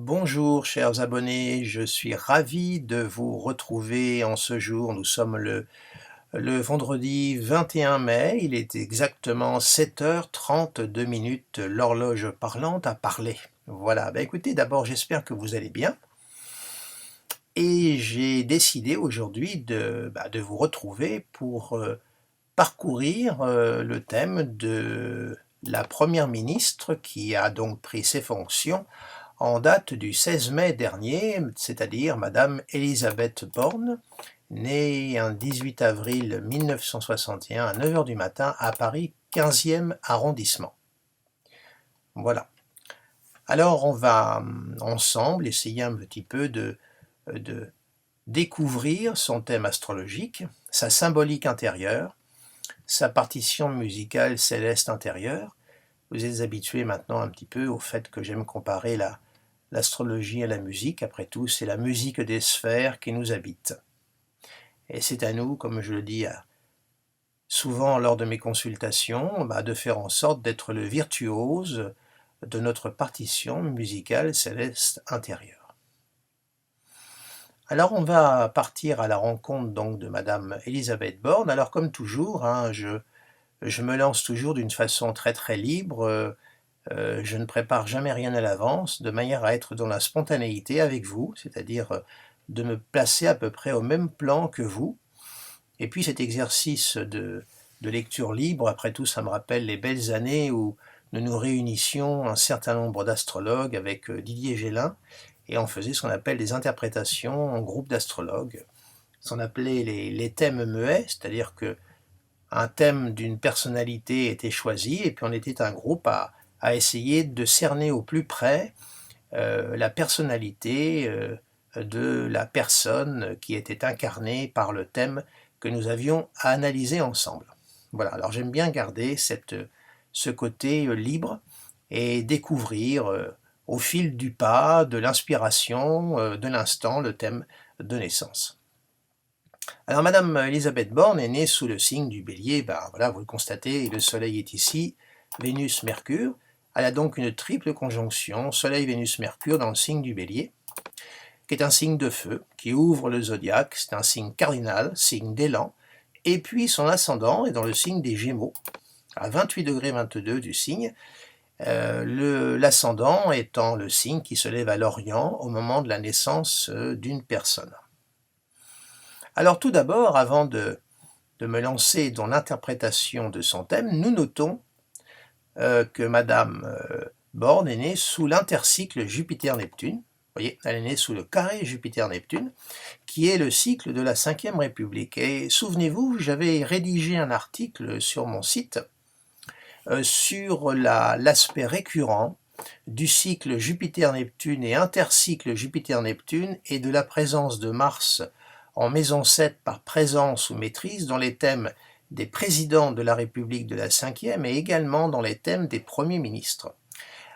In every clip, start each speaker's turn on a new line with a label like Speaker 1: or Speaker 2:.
Speaker 1: Bonjour chers abonnés, je suis ravi de vous retrouver en ce jour. Nous sommes le vendredi 21 mai, il est exactement 7h32, l'horloge parlante a parlé. Voilà, écoutez, d'abord j'espère que vous allez bien. Et j'ai décidé aujourd'hui de vous retrouver pour parcourir le thème de la première ministre qui a donc pris ses fonctions en date du 16 mai dernier, c'est-à-dire Madame Elisabeth Borne, née un 18 avril 1961 à 9 heures du matin à Paris 15e arrondissement. Voilà. Alors on va ensemble essayer un petit peu de découvrir son thème astrologique, sa symbolique intérieure, sa partition musicale céleste intérieure. Vous êtes habitués maintenant un petit peu au fait que j'aime comparer l'astrologie à la musique. Après tout, c'est la musique des sphères qui nous habite. Et c'est à nous, comme je le dis souvent lors de mes consultations, de faire en sorte d'être le virtuose de notre partition musicale céleste intérieure. Alors on va partir à la rencontre donc de Madame Elisabeth Borne. Alors comme toujours, je me lance toujours d'une façon très libre. Je ne prépare jamais rien à l'avance, de manière à être dans la spontanéité avec vous, c'est-à-dire de me placer à peu près au même plan que vous. Et puis cet exercice de lecture libre, après tout, ça me rappelle les belles années où nous nous réunissions un certain nombre d'astrologues avec Didier Gélin, et on faisait ce qu'on appelle des interprétations en groupe d'astrologues, ce qu'on appelait les thèmes muets, c'est-à-dire que un thème d'une personnalité était choisi, et puis on était un groupe à essayer de cerner au plus près la personnalité de la personne qui était incarnée par le thème que nous avions à analyser ensemble. Voilà, alors j'aime bien garder ce côté libre et découvrir au fil du pas, de l'inspiration, de l'instant, le thème de naissance. Alors Madame Elisabeth Borne est née sous le signe du Bélier, voilà, vous le constatez, le Soleil est ici, Vénus, Mercure. Elle a donc une triple conjonction, Soleil, Vénus, Mercure dans le signe du Bélier, qui est un signe de feu, qui ouvre le zodiaque, c'est un signe cardinal, signe d'élan, et puis son ascendant est dans le signe des Gémeaux, à 28,22 du signe, l'ascendant étant le signe qui se lève à l'Orient au moment de la naissance d'une personne. Alors tout d'abord, avant de me lancer dans l'interprétation de son thème, nous notons que Madame Borne est née sous l'intercycle Jupiter-Neptune. Vous voyez, elle est née sous le carré Jupiter-Neptune, qui est le cycle de la Ve République. Et souvenez-vous, j'avais rédigé un article sur mon site sur l'aspect récurrent du cycle Jupiter-Neptune et intercycle Jupiter-Neptune et de la présence de Mars en maison 7 par présence ou maîtrise dans les thèmes des présidents de la République de la Ve et également dans les thèmes des premiers ministres.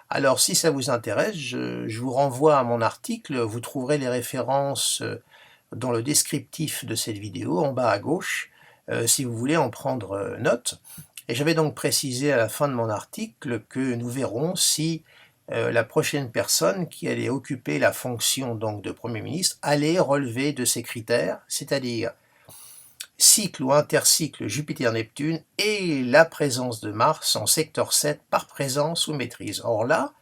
Speaker 1: Alors si ça vous intéresse, je vous renvoie à mon article, vous trouverez les références dans le descriptif de cette vidéo en bas à gauche, si vous voulez en prendre note. Et j'avais donc précisé à la fin de mon article que nous verrons si la prochaine personne qui allait occuper la fonction donc de Premier ministre allait relever de ces critères, c'est-à-dire cycle ou intercycle Jupiter-Neptune et la présence de Mars en secteur 7 par présence ou maîtrise. Or là,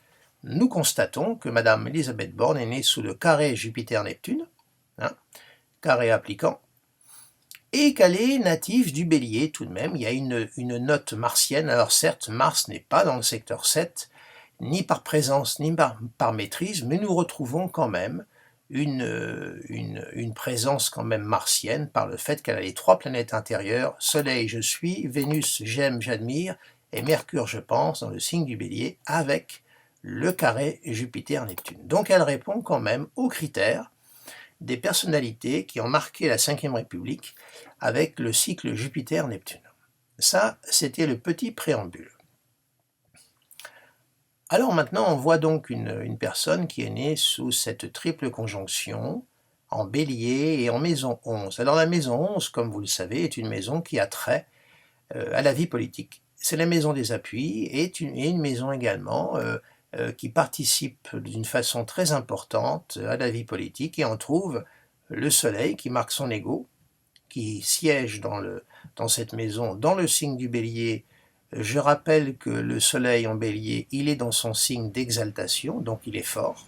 Speaker 1: nous constatons que Madame Elisabeth Borne est née sous le carré Jupiter-Neptune, carré appliquant, et qu'elle est native du Bélier tout de même. Il y a une note martienne. Alors certes, Mars n'est pas dans le secteur 7, ni par présence, ni par maîtrise, mais nous retrouvons quand même une présence quand même martienne par le fait qu'elle a les trois planètes intérieures, Soleil je suis, Vénus j'aime, j'admire, et Mercure je pense, dans le signe du Bélier, avec le carré Jupiter-Neptune. Donc elle répond quand même aux critères des personnalités qui ont marqué la Ve République avec le cycle Jupiter-Neptune. Ça, c'était le petit préambule. Alors maintenant, on voit donc une personne qui est née sous cette triple conjonction, en Bélier et en maison 11. Alors la maison 11, comme vous le savez, est une maison qui a trait à la vie politique. C'est la maison des appuis et une maison également qui participent d'une façon très importante à la vie politique, et on trouve le Soleil qui marque son ego, qui siège dans cette maison, dans le signe du Bélier. Je rappelle que le Soleil en Bélier, il est dans son signe d'exaltation, donc il est fort.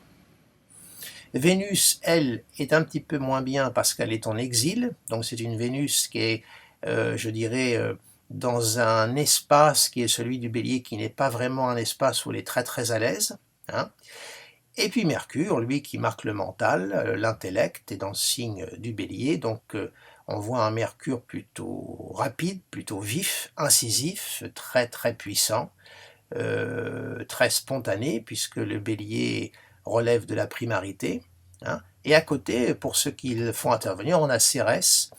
Speaker 1: Vénus, elle, est un petit peu moins bien parce qu'elle est en exil, donc c'est une Vénus qui est, je dirais, dans un espace qui est celui du Bélier, qui n'est pas vraiment un espace où elle est très très à l'aise, hein. Et puis Mercure, lui, qui marque le mental, l'intellect, est dans le signe du Bélier, donc on voit un Mercure plutôt rapide, plutôt vif, incisif, très très puissant, très spontané, puisque le Bélier relève de la primarité, hein. Et à côté, pour ceux qui le font intervenir, on a Cérès,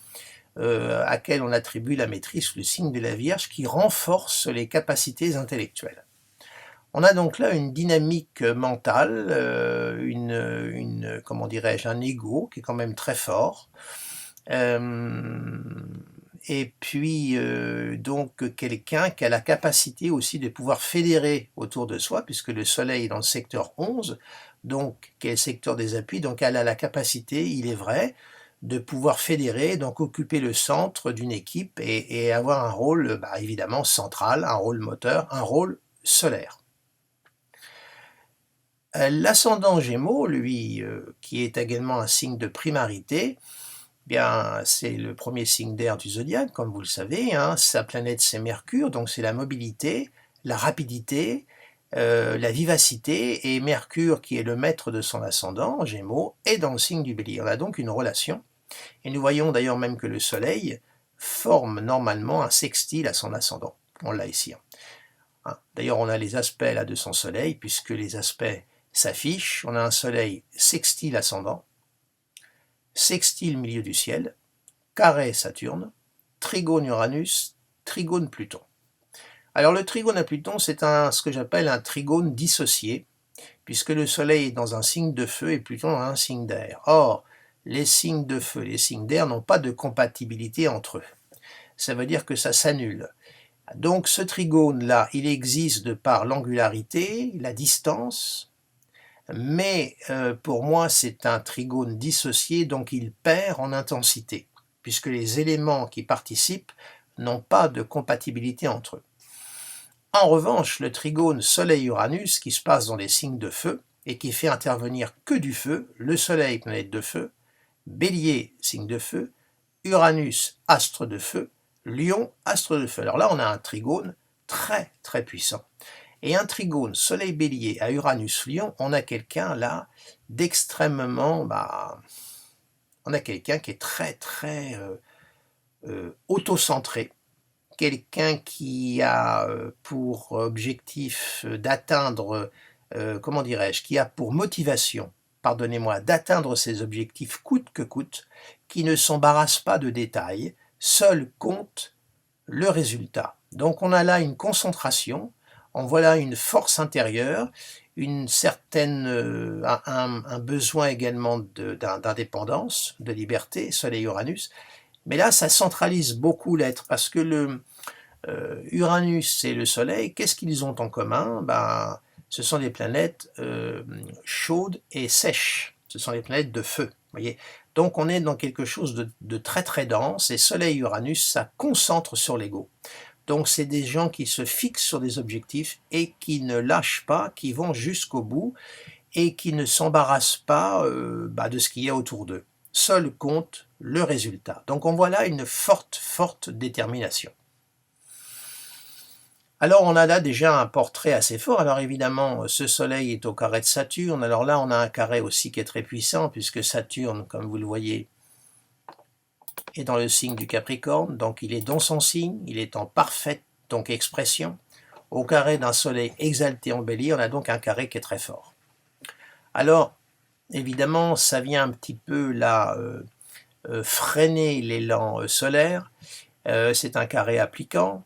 Speaker 1: à quel on attribue la maîtrise, le signe de la Vierge, qui renforce les capacités intellectuelles. On a donc là une dynamique mentale, comment dirais-je, un ego qui est quand même très fort. Et puis donc quelqu'un qui a la capacité aussi de pouvoir fédérer autour de soi, puisque le Soleil est dans le secteur 11, donc qui est le secteur des appuis, donc elle a la capacité, il est vrai, de pouvoir fédérer, donc occuper le centre d'une équipe et avoir un rôle évidemment central, un rôle moteur, un rôle solaire. L'ascendant Gémeaux, lui, qui est également un signe de primarité, bien, c'est le premier signe d'air du zodiaque, comme vous le savez, hein. Sa planète, c'est Mercure, donc c'est la mobilité, la rapidité, la vivacité, et Mercure, qui est le maître de son ascendant, Gémeaux, est dans le signe du Bélier. On a donc une relation, et nous voyons d'ailleurs même que le Soleil forme normalement un sextile à son ascendant. On l'a ici, hein. D'ailleurs, on a les aspects là de son Soleil, puisque les aspects s'affichent. On a un Soleil sextile ascendant, sextile milieu du ciel, carré Saturne, trigone Uranus, trigone Pluton. Alors le trigone à Pluton, c'est ce que j'appelle un trigone dissocié, puisque le Soleil est dans un signe de feu et Pluton dans un signe d'air. Or, les signes de feu et les signes d'air n'ont pas de compatibilité entre eux. Ça veut dire que ça s'annule. Donc ce trigone-là, il existe de par l'angularité, la distance, mais pour moi c'est un trigone dissocié, donc il perd en intensité, puisque les éléments qui participent n'ont pas de compatibilité entre eux. En revanche, le trigone Soleil-Uranus, qui se passe dans les signes de feu, et qui fait intervenir que du feu, le Soleil, planète de feu, Bélier, signe de feu, Uranus, astre de feu, Lion, astre de feu. Alors là, on a un trigone très très puissant. Et un trigone Soleil Bélier à Uranus Lion, on a quelqu'un là d'extrêmement, on a quelqu'un qui est très très autocentré, quelqu'un qui a pour objectif d'atteindre, comment dirais-je, qui a pour motivation, pardonnez-moi, d'atteindre ses objectifs coûte que coûte, qui ne s'embarrasse pas de détails, seul compte le résultat. Donc on a là une concentration, on voit là une force intérieure, une certaine, un besoin également d'indépendance, de liberté, Soleil-Uranus, mais là ça centralise beaucoup l'être, parce que le Uranus et le Soleil, qu'est-ce qu'ils ont en commun? Ce sont des planètes chaudes et sèches, ce sont des planètes de feu, voyez. Donc on est dans quelque chose de très très dense, et Soleil-Uranus, ça concentre sur l'ego. Donc c'est des gens qui se fixent sur des objectifs et qui ne lâchent pas, qui vont jusqu'au bout et qui ne s'embarrassent pas de ce qu'il y a autour d'eux. Seul compte le résultat. Donc on voit là une forte détermination. Alors on a là déjà un portrait assez fort. Alors évidemment, ce Soleil est au carré de Saturne. Alors là, on a un carré aussi qui est très puissant, puisque Saturne, comme vous le voyez, est dans le signe du Capricorne. Donc il est dans son signe, il est en parfaite expression. Au carré d'un Soleil exalté en Bélier, on a donc un carré qui est très fort. Alors, évidemment, ça vient un petit peu là freiner l'élan solaire. C'est un carré appliquant.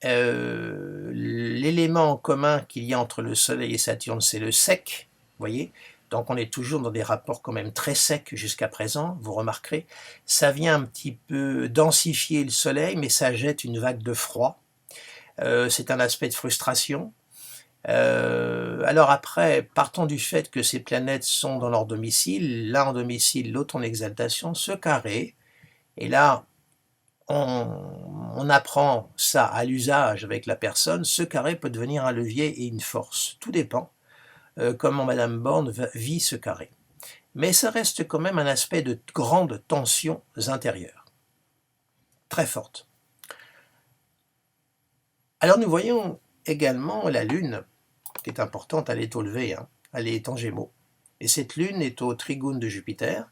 Speaker 1: L'élément en commun qu'il y a entre le Soleil et Saturne, c'est le sec, vous voyez. Donc on est toujours dans des rapports quand même très secs jusqu'à présent, vous remarquerez. Ça vient un petit peu densifier le Soleil, mais ça jette une vague de froid. C'est un aspect de frustration. Alors après, partant du fait que ces planètes sont dans leur domicile, l'un en domicile, l'autre en exaltation, ce carré, et là on apprend ça à l'usage avec la personne, ce carré peut devenir un levier et une force. Tout dépend comment Madame Born vit ce carré. Mais ça reste quand même un aspect de grandes tensions intérieures, très fortes. Alors nous voyons également la Lune, qui est importante, elle est au lever, hein, elle est en Gémeaux. Et cette Lune est au trigone de Jupiter,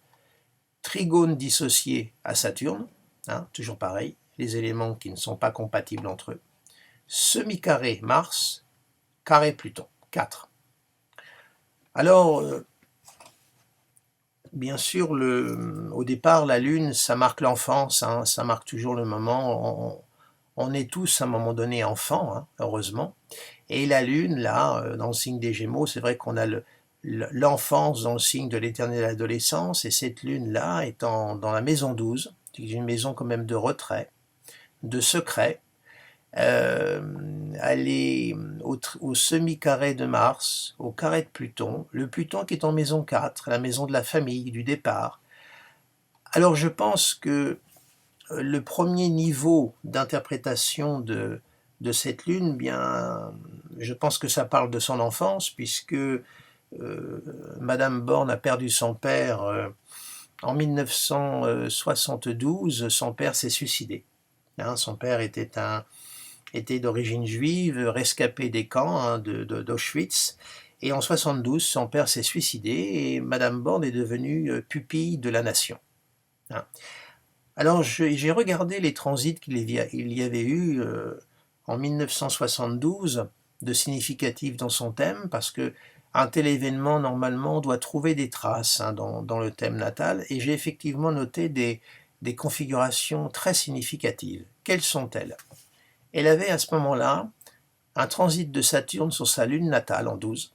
Speaker 1: trigone dissocié à Saturne, hein, toujours pareil, les éléments qui ne sont pas compatibles entre eux. Semi-carré Mars, carré Pluton, 4. Alors, bien sûr, au départ, la Lune, ça marque l'enfance, hein, ça marque toujours le moment. On est tous à un moment donné enfants, hein, heureusement. Et la Lune, là, dans le signe des Gémeaux, c'est vrai qu'on a l'enfance dans le signe de l'éternelle adolescence, et cette Lune-là est dans la maison 12, c'est une maison quand même de retrait, de secret. Elle est au semi-carré de Mars, au carré de Pluton, le Pluton qui est en maison 4, la maison de la famille, du départ. Alors je pense que le premier niveau d'interprétation de cette lune, bien, je pense que ça parle de son enfance, puisque Madame Born a perdu son père en 1972, son père s'est suicidé. Hein, son père était d'origine juive, rescapé des camps, hein, d'Auschwitz, et en 72, son père s'est suicidé et Madame Born est devenue pupille de la nation. Hein. Alors j'ai regardé les transits qu'il y avait eu en 1972 de significatif dans son thème, parce que un tel événement normalement doit trouver des traces, hein, dans le thème natal, et j'ai effectivement noté des configurations très significatives. Quelles sont-elles? Elle avait à ce moment-là un transit de Saturne sur sa lune natale en 12.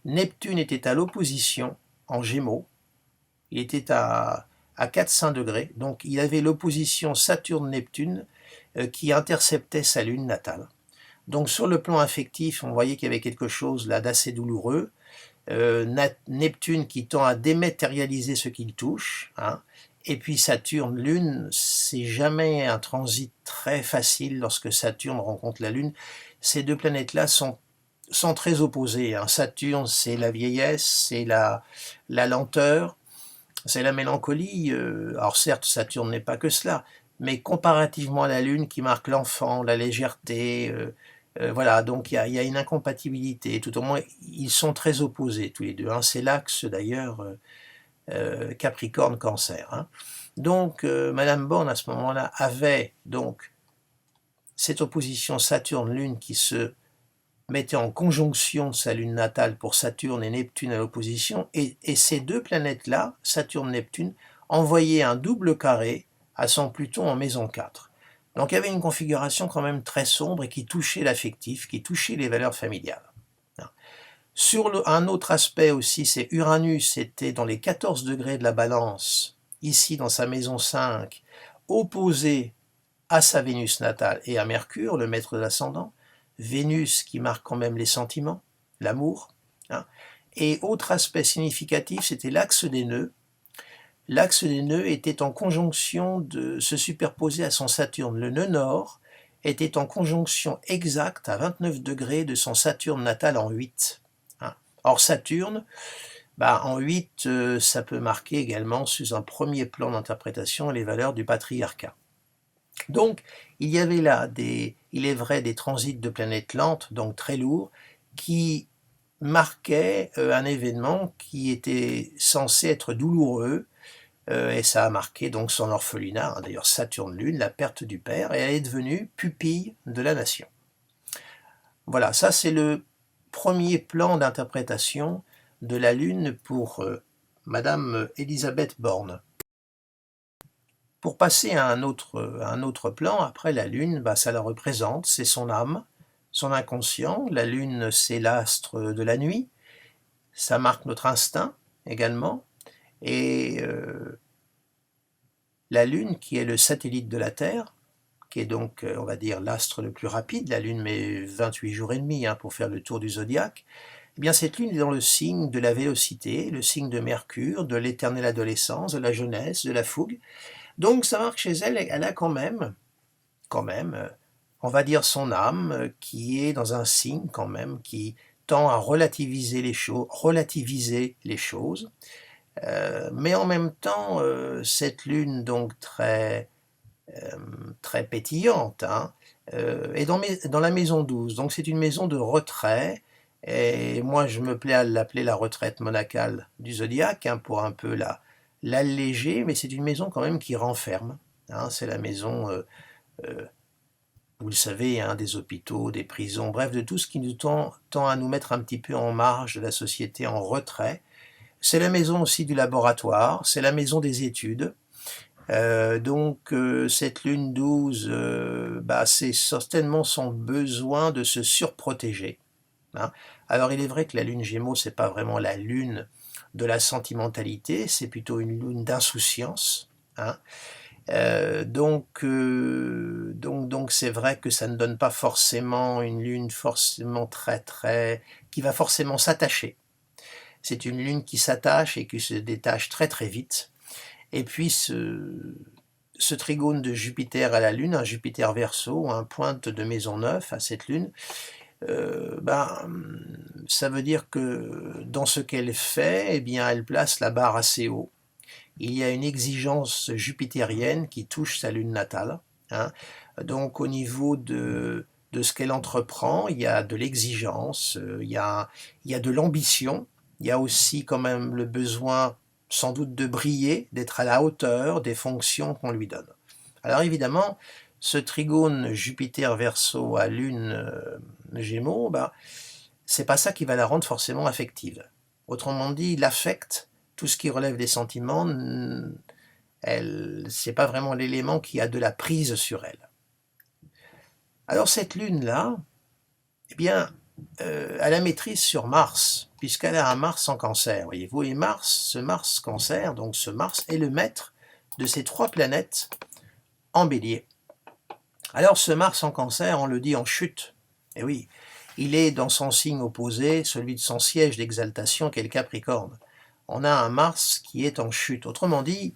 Speaker 1: Neptune était à l'opposition en Gémeaux, il était à 4,5 degrés, donc il avait l'opposition Saturne-Neptune qui interceptait sa lune natale. Donc sur le plan affectif, on voyait qu'il y avait quelque chose là d'assez douloureux. Neptune qui tend à dématérialiser ce qu'il touche, hein. Et puis Saturne, Lune, c'est jamais un transit très facile lorsque Saturne rencontre la Lune. Ces deux planètes-là sont très opposées, hein. Saturne, c'est la vieillesse, c'est la lenteur, c'est la mélancolie. Alors certes, Saturne n'est pas que cela, mais comparativement à la Lune qui marque l'enfant, la légèreté, voilà, donc il y a une incompatibilité, tout au moins ils sont très opposés tous les deux, hein. C'est l'axe d'ailleurs Capricorne-Cancer. Hein. Donc Madame Born à ce moment-là avait donc cette opposition Saturne-Lune qui se mettait en conjonction de sa lune natale pour Saturne et Neptune à l'opposition, et ces deux planètes-là, Saturne-Neptune, envoyaient un double carré à son Pluton en maison 4. Donc il y avait une configuration quand même très sombre et qui touchait l'affectif, qui touchait les valeurs familiales. Sur un autre aspect aussi, c'est Uranus était dans les 14 degrés de la balance, ici dans sa maison 5, opposé à sa Vénus natale et à Mercure, le maître de l'ascendant. Vénus qui marque quand même les sentiments, l'amour. Hein. Et autre aspect significatif, c'était l'axe des nœuds. L'axe des nœuds était en conjonction de se superposer à son Saturne. Le nœud nord était en conjonction exacte à 29 degrés de son Saturne natal en 8. Hein. Or Saturne, en 8, ça peut marquer également, sous un premier plan d'interprétation, les valeurs du patriarcat. Donc, il y avait là, il est vrai, des transits de planètes lentes, donc très lourds, qui marquaient un événement qui était censé être douloureux, et ça a marqué donc son orphelinat, hein, d'ailleurs Saturne-Lune, la perte du père, et elle est devenue pupille de la nation. Voilà, ça c'est le premier plan d'interprétation de la Lune pour Madame Elisabeth Born. Pour passer à un autre plan, après la Lune, ça la représente, c'est son âme, son inconscient. La Lune, c'est l'astre de la nuit, ça marque notre instinct également. Et la Lune, qui est le satellite de la Terre, qui est donc, on va dire, l'astre le plus rapide. La Lune met 28 jours et demi pour faire le tour du zodiaque. Eh bien, cette Lune est dans le signe de la vélocité, le signe de Mercure, de l'éternelle adolescence, de la jeunesse, de la fougue. Donc, ça marque chez elle, elle a quand même, on va dire son âme, qui est dans un signe quand même, qui tend à relativiser les choses. Mais en même temps, cette Lune, donc très pétillante, est dans la maison 12. Donc c'est une maison de retrait, et moi je me plais à l'appeler la retraite monacale du zodiaque, pour un peu l'alléger, mais c'est une maison quand même qui renferme. C'est la maison, vous le savez, des hôpitaux, des prisons, bref, de tout ce qui nous tend à nous mettre un petit peu en marge de la société, en retrait. C'est la maison aussi du laboratoire, c'est la maison des études. Donc cette lune 12, c'est certainement son besoin de se surprotéger. Alors il est vrai que la lune Gémeaux, c'est pas vraiment la lune de la sentimentalité, c'est plutôt une lune d'insouciance. Donc c'est vrai que ça ne donne pas forcément une lune forcément qui va forcément s'attacher. C'est une lune qui s'attache et qui se détache très très vite. Et puis ce trigone de Jupiter à la Lune, un Jupiter Verseau, un pointe de maison 9 à cette Lune, ça veut dire que dans ce qu'elle fait, elle place la barre assez haut. Il y a une exigence jupitérienne qui touche sa Lune natale. Donc au niveau de ce qu'elle entreprend, il y a de l'exigence, il y a de l'ambition, il y a aussi quand même le besoin sans doute de briller, d'être à la hauteur des fonctions qu'on lui donne. Alors évidemment, ce trigone Jupiter Verseau à Lune Gémeaux, c'est pas ça qui va la rendre forcément affective. Autrement dit, l'affect, tout ce qui relève des sentiments, c'est pas vraiment l'élément qui a de la prise sur elle. Alors cette Lune-là, elle a maîtrise sur Mars, puisqu'elle a un Mars en Cancer, voyez-vous, et ce Mars Cancer, donc ce Mars est le maître de ces 3 planètes en Bélier. Alors ce Mars en Cancer, on le dit en chute, et oui, il est dans son signe opposé, celui de son siège d'exaltation qui est le Capricorne. On a un Mars qui est en chute, autrement dit,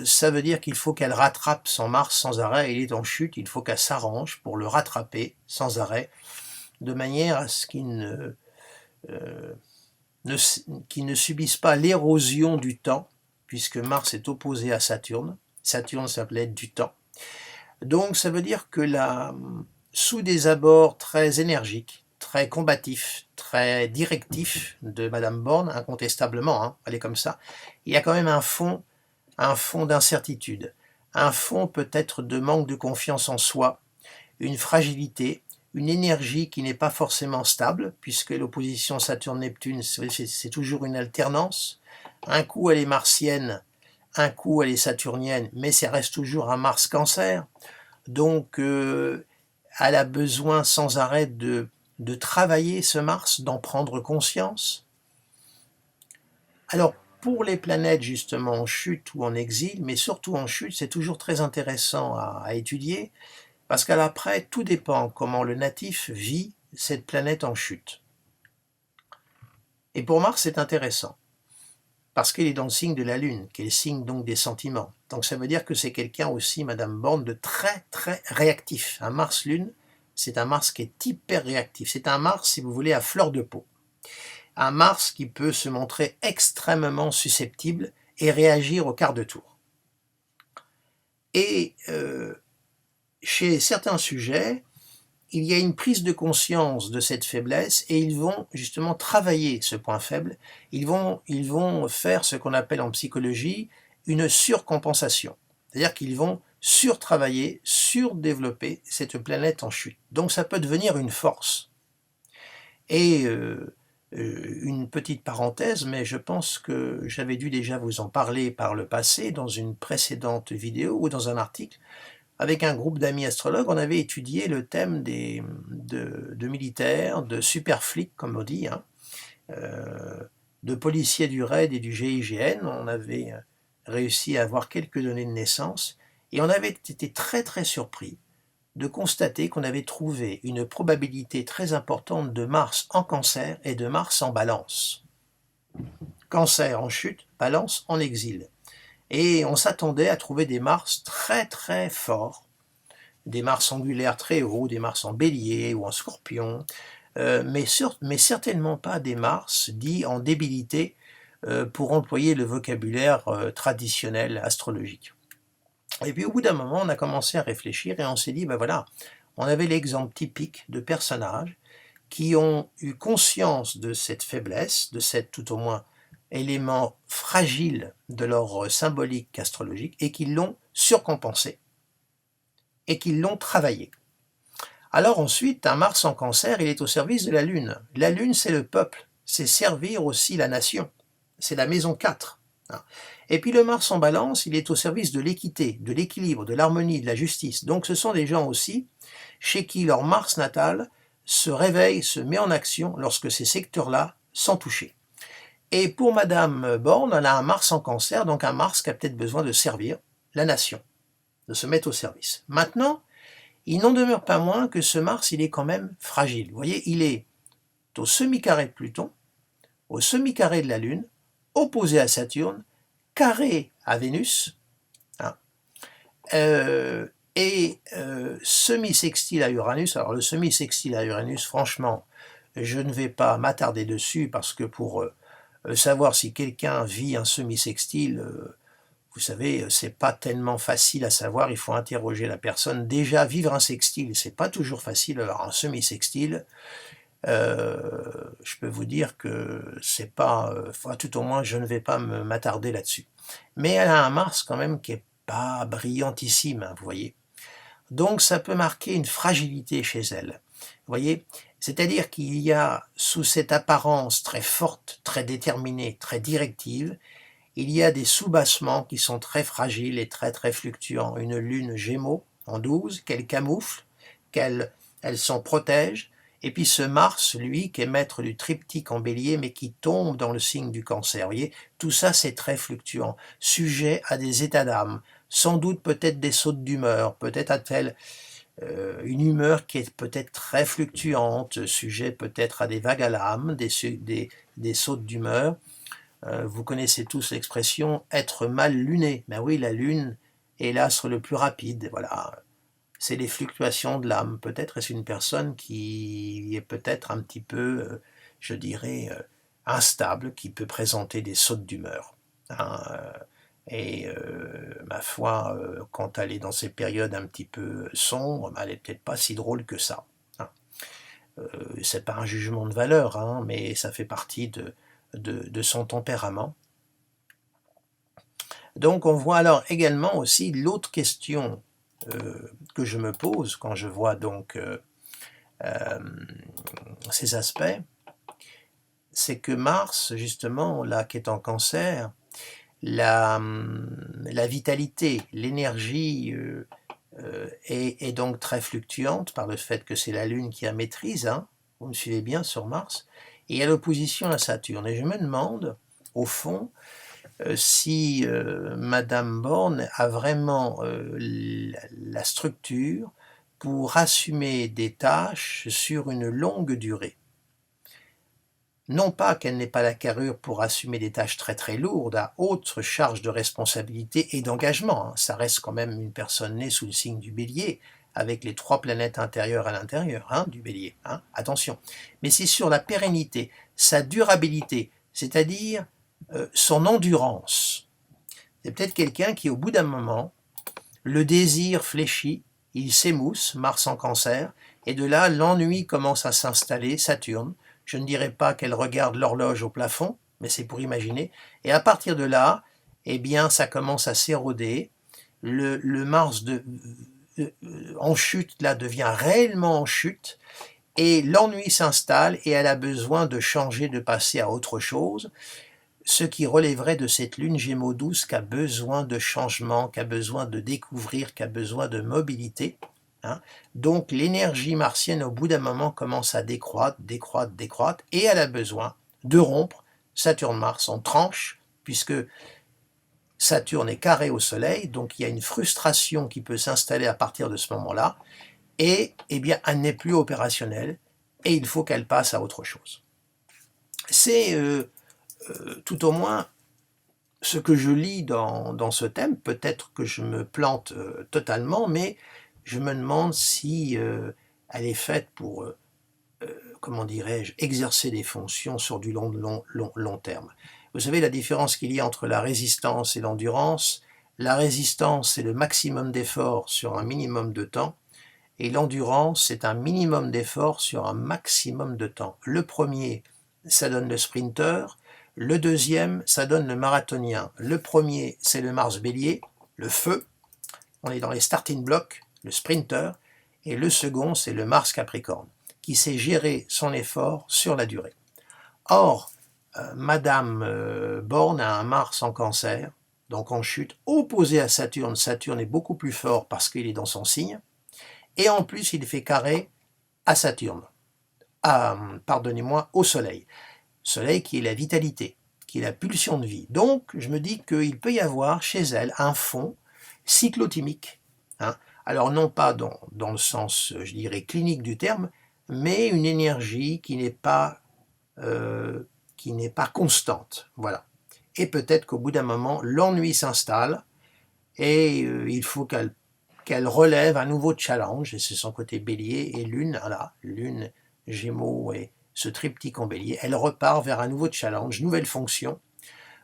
Speaker 1: ça veut dire qu'il faut qu'elle rattrape son Mars sans arrêt, il est en chute, il faut qu'elle s'arrange pour le rattraper sans arrêt, de manière à ce qu'il ne subisse pas l'érosion du temps, puisque Mars est opposé à Saturne. Saturne, ça peut être du temps. Donc ça veut dire que sous des abords très énergiques, très combatifs, très directifs de Madame Borne, incontestablement, elle est comme ça, il y a quand même un fond d'incertitude, un fond peut-être de manque de confiance en soi, une fragilité, une énergie qui n'est pas forcément stable, puisque l'opposition Saturne-Neptune, c'est toujours une alternance. Un coup, elle est martienne, un coup, elle est saturnienne, mais ça reste toujours un Mars Cancer. Donc, elle a besoin sans arrêt de travailler ce Mars, d'en prendre conscience. Alors, pour les planètes justement en chute ou en exil, mais surtout en chute, c'est toujours très intéressant à étudier, parce qu'après, tout dépend comment le natif vit cette planète en chute. Et pour Mars, c'est intéressant, parce qu'il est dans le signe de la Lune, qui est le signe donc des sentiments. Donc ça veut dire que c'est quelqu'un aussi, Madame Borne, de très très réactif. Un Mars-Lune, c'est un Mars qui est hyper réactif. C'est un Mars, si vous voulez, à fleur de peau. Un Mars qui peut se montrer extrêmement susceptible et réagir au quart de tour. Et chez certains sujets, il y a une prise de conscience de cette faiblesse et ils vont justement travailler ce point faible. Ils vont faire ce qu'on appelle en psychologie une surcompensation. C'est-à-dire qu'ils vont surtravailler, surdévelopper cette planète en chute. Donc ça peut devenir une force. Et une petite parenthèse, mais je pense que j'avais dû déjà vous en parler par le passé dans une précédente vidéo ou dans un article. Avec un groupe d'amis astrologues, on avait étudié le thème de militaires, de super flics, comme on dit, de policiers du RAID et du GIGN. On avait réussi à avoir quelques données de naissance. Et on avait été très très surpris de constater qu'on avait trouvé une probabilité très importante de Mars en Cancer et de Mars en Balance. Cancer en chute, Balance en exil. Et on s'attendait à trouver des Mars très très forts, des Mars angulaires très hauts, des Mars en Bélier ou en Scorpion, mais certainement pas des Mars dits en débilité, pour employer le vocabulaire traditionnel astrologique. Et puis au bout d'un moment, on a commencé à réfléchir et on s'est dit, ben voilà, on avait l'exemple typique de personnages qui ont eu conscience de cette faiblesse, de cette tout au moins élément fragile de leur symbolique astrologique, et qui l'ont surcompensé, et qui l'ont travaillé. Alors ensuite, un Mars en Cancer, il est au service de la Lune. La Lune, c'est le peuple, c'est servir aussi la nation, c'est la maison 4. Et puis le Mars en Balance, il est au service de l'équité, de l'équilibre, de l'harmonie, de la justice. Donc ce sont des gens aussi chez qui leur Mars natal se réveille, se met en action lorsque ces secteurs-là sont touchés. Et pour Madame Borne, elle a un Mars en Cancer, donc un Mars qui a peut-être besoin de servir la nation, de se mettre au service. Maintenant, il n'en demeure pas moins que ce Mars, il est quand même fragile. Vous voyez, il est au semi-carré de Pluton, au semi-carré de la Lune, opposé à Saturne, carré à Vénus, hein, et semi-sextile à Uranus. Alors le semi-sextile à Uranus, franchement, je ne vais pas m'attarder dessus parce que pour savoir si quelqu'un vit un semi-sextile, vous savez, c'est pas tellement facile à savoir, il faut interroger la personne. Déjà, vivre un sextile, c'est pas toujours facile, alors un semi-sextile, je peux vous dire que c'est pas, enfin, tout au moins, je ne vais pas m'attarder là-dessus. Mais elle a un Mars quand même qui est pas brillantissime, hein, vous voyez. Donc ça peut marquer une fragilité chez elle. Vous voyez, c'est-à-dire qu'il y a sous cette apparence très forte, très déterminée, très directive, il y a des soubassements qui sont très fragiles et très très fluctuants. Une lune Gémeaux en 12 qu'elle camoufle, qu'elle s'en protège, et puis ce Mars, lui, qui est maître du triptyque en Bélier, mais qui tombe dans le signe du Cancer. Vous voyez, tout ça c'est très fluctuant, sujet à des états d'âme, sans doute peut-être des sautes d'humeur, peut-être a-t-elle une humeur qui est peut-être très fluctuante, sujet peut-être à des vagues à l'âme, des sautes d'humeur. Vous connaissez tous l'expression « être mal luné ». Ben oui, la lune est l'astre le plus rapide, voilà. C'est les fluctuations de l'âme. Peut-être est-ce une personne qui est peut-être un petit peu, je dirais, instable, qui peut présenter des sautes d'humeur. Hein, et ma foi, quand elle est dans ces périodes un petit peu sombres, elle n'est peut-être pas si drôle que ça. Hein. C'est pas un jugement de valeur, hein, mais ça fait partie de son tempérament. Donc on voit alors également aussi l'autre question que je me pose quand je vois donc ces aspects, c'est que Mars, justement, là, qui est en Cancer, la vitalité, l'énergie est donc très fluctuante par le fait que c'est la Lune qui a maîtrise, hein, vous me suivez bien sur Mars, et à l'opposition à Saturne. Et je me demande, au fond, si Madame Borne a vraiment la structure pour assumer des tâches sur une longue durée. Non pas qu'elle n'ait pas la carrure pour assumer des tâches très très lourdes, à haute charge de responsabilité et d'engagement. Hein. Ça reste quand même une personne née sous le signe du Bélier, avec les 3 planètes intérieures à l'intérieur hein, du Bélier. Hein. Attention. Mais c'est sur la pérennité, sa durabilité, c'est-à-dire son endurance. C'est peut-être quelqu'un qui, au bout d'un moment, le désir fléchit, il s'émousse, Mars en Cancer, et de là, l'ennui commence à s'installer, Saturne. Je ne dirais pas qu'elle regarde l'horloge au plafond, mais c'est pour imaginer. Et à partir de là, eh bien, ça commence à s'éroder. Le Mars en chute, là, devient réellement en chute, et l'ennui s'installe, et elle a besoin de changer, de passer à autre chose. Ce qui relèverait de cette lune Gémeaux 12 qui a besoin de changement, qui a besoin de découvrir, qui a besoin de mobilité. Hein. Donc l'énergie martienne au bout d'un moment commence à décroître, et elle a besoin de rompre Saturne-Mars en tranche, puisque Saturne est carré au Soleil, donc il y a une frustration qui peut s'installer à partir de ce moment-là, et eh bien, elle n'est plus opérationnelle, et il faut qu'elle passe à autre chose. C'est tout au moins ce que je lis dans ce thème. Peut-être que je me plante totalement, mais je me demande si elle est faite pour, comment dirais-je, exercer des fonctions sur du long terme. Vous savez la différence qu'il y a entre la résistance et l'endurance. La résistance, c'est le maximum d'effort sur un minimum de temps, et l'endurance, c'est un minimum d'effort sur un maximum de temps. Le premier, ça donne le sprinter. Le deuxième, ça donne le marathonien. Le premier, c'est le Mars Bélier, le feu. On est dans les starting blocks, le sprinter. Et le second, c'est le Mars Capricorne, qui sait gérer son effort sur la durée. Or, Madame Borne a un Mars en Cancer, donc en chute, opposé à Saturne. Saturne est beaucoup plus fort parce qu'il est dans son signe. Et en plus, il fait carré à Saturne, pardonnez-moi, au Soleil. Soleil qui est la vitalité, qui est la pulsion de vie. Donc, je me dis qu'il peut y avoir chez elle un fond cyclotimique. Hein. Alors, non pas dans le sens, je dirais, clinique du terme, mais une énergie qui n'est pas constante. Voilà. Et peut-être qu'au bout d'un moment, l'ennui s'installe et il faut qu'elle relève un nouveau challenge, et c'est son côté bélier, et lune, voilà, lune, gémeaux et ce triptyque en bélier, elle repart vers un nouveau challenge, nouvelle fonction,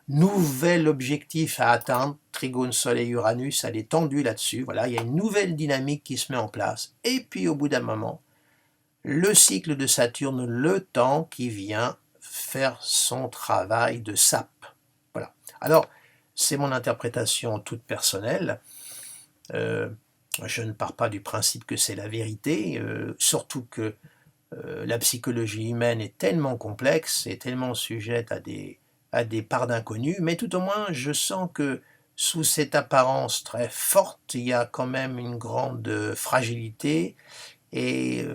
Speaker 1: nouvel objectif à atteindre, trigone Soleil-Uranus, elle est tendue là-dessus, voilà, il y a une nouvelle dynamique qui se met en place, et puis au bout d'un moment, le cycle de Saturne, le temps qui vient faire son travail de sape. Voilà. Alors, c'est mon interprétation toute personnelle. Je ne pars pas du principe que c'est la vérité, surtout que la psychologie humaine est tellement complexe et tellement sujette à des parts d'inconnu, mais tout au moins je sens que sous cette apparence très forte, il y a quand même une grande fragilité et,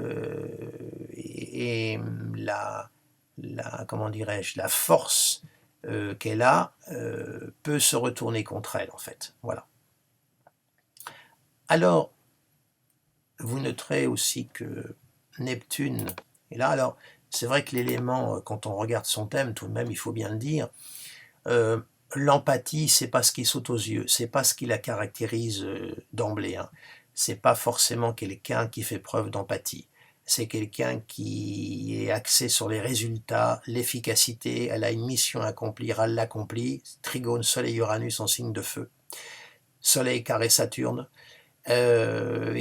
Speaker 1: comment dirais-je, la force qu'elle a peut se retourner contre elle en fait. Voilà. Alors, vous noterez aussi que Neptune est là. Alors, c'est vrai que l'élément, quand on regarde son thème, tout de même, il faut bien le dire, l'empathie, c'est pas ce qui saute aux yeux, c'est pas ce qui la caractérise d'emblée. Hein. C'est pas forcément quelqu'un qui fait preuve d'empathie. C'est quelqu'un qui est axé sur les résultats, l'efficacité, elle a une mission à accomplir, elle l'accomplit. Trigone Soleil-Uranus en signe de feu. Soleil carré Saturne. Et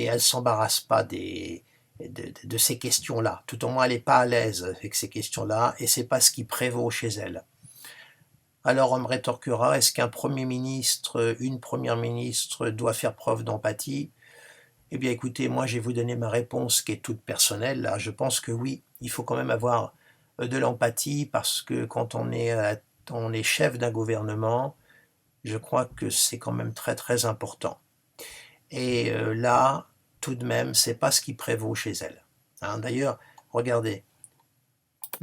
Speaker 1: elle ne s'embarrasse pas de ces questions-là. Tout au moins, elle n'est pas à l'aise avec ces questions-là, et c'est pas ce qui prévaut chez elle. Alors on me rétorquera, est-ce qu'un Premier ministre, une Première ministre doit faire preuve d'empathie? Eh bien écoutez, moi je vais vous donner ma réponse qui est toute personnelle. Là, je pense que oui, il faut quand même avoir de l'empathie, parce que quand on est chef d'un gouvernement, je crois que c'est quand même très très important. Et là, tout de même, c'est pas ce qui prévaut chez elle. Hein, d'ailleurs, regardez,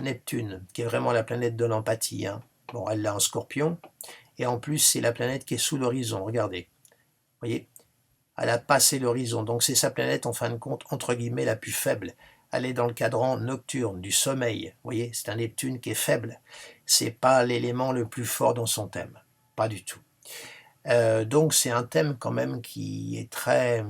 Speaker 1: Neptune, qui est vraiment la planète de l'empathie. Hein. Bon, elle l'a en Scorpion, et en plus, c'est la planète qui est sous l'horizon. Regardez, vous voyez, elle a passé l'horizon, donc c'est sa planète, en fin de compte, entre guillemets, la plus faible. Elle est dans le cadran nocturne, du sommeil. Vous voyez, c'est un Neptune qui est faible. C'est pas l'élément le plus fort dans son thème. Pas du tout. Donc c'est un thème quand même qui est très,